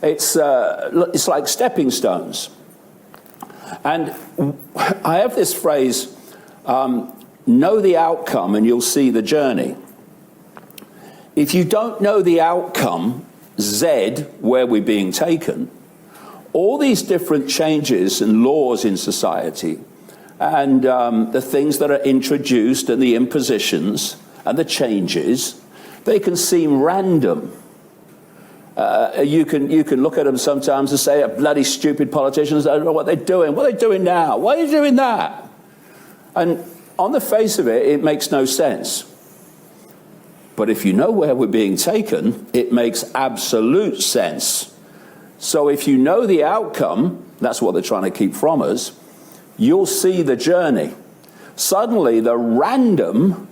It's like stepping stones. And I have this phrase, know the outcome and you'll see the journey. If you don't know the outcome, Z, where we're being taken, all these different changes and laws in society and the things that are introduced and the impositions and the changes, they can seem random. You can look at them sometimes and say, bloody stupid politicians, I don't know what they're doing. What are they doing now? Why are you doing that? And on the face of it, it makes no sense. But if you know where we're being taken, it makes absolute sense. So if you know the outcome, that's what they're trying to keep from us, you'll see the journey. Suddenly, the random,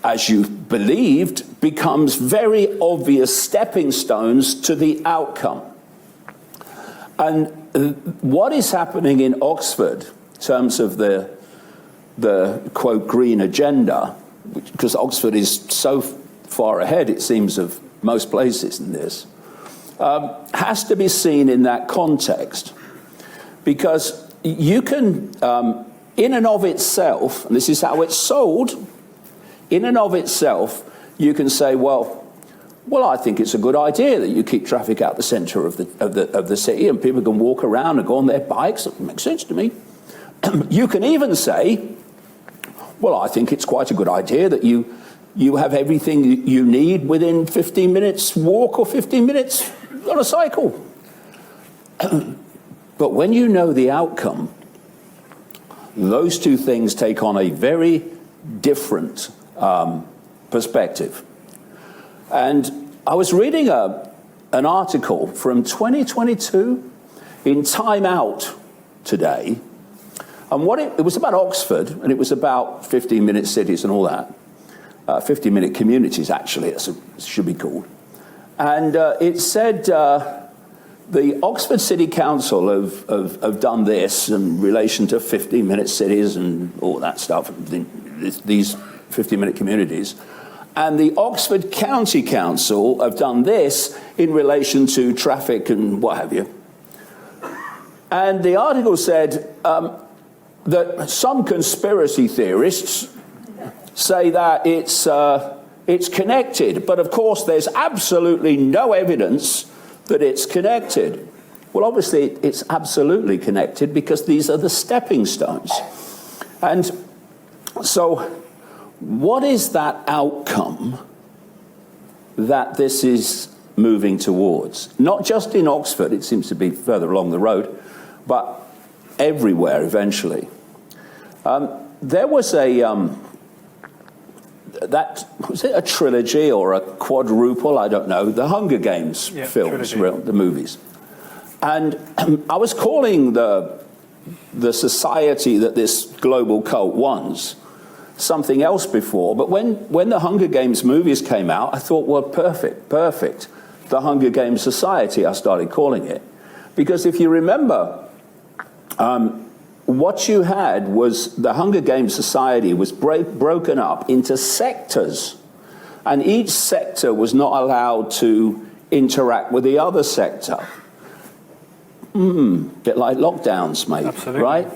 as you believed, becomes very obvious stepping stones to the outcome. And what is happening in Oxford, in terms of the quote, green agenda, because Oxford is so far ahead, it seems, of most places in this, has to be seen in that context. Because you can, in and of itself, and this is how it's sold, in and of itself, you can say, well, I think it's a good idea that you keep traffic out the centre of the city and people can walk around and go on their bikes. It makes sense to me. You can even say, well, I think it's quite a good idea that you have everything you need within 15 minutes walk or 15 minutes on a cycle. But when you know the outcome, those two things take on a very different perspective. And I was reading an article from 2022 in Time Out today, and it was about Oxford, and it was about 15-minute cities and all that. 15-minute communities, actually, it should be called. And it said the Oxford City Council have done this in relation to 15-minute cities and all that stuff, these 15-minute communities. And the Oxford County Council have done this in relation to traffic and what have you. And the article said that some conspiracy theorists say that it's connected, but of course there's absolutely no evidence that it's connected. Well, obviously it's absolutely connected because these are the stepping stones. And so what is that outcome that this is moving towards? Not just in Oxford, it seems to be further along the road, but everywhere eventually. There was was it a trilogy or a quadruple? I don't know. The Hunger Games films, the movies. And I was calling the society that this global cult wants something else before, but when the Hunger Games movies came out, I thought, well, perfect. The Hunger Games Society, I started calling it. Because if you remember, what you had was the Hunger Games Society was broken up into sectors, and each sector was not allowed to interact with the other sector. Bit like lockdowns, mate. Absolutely. Right?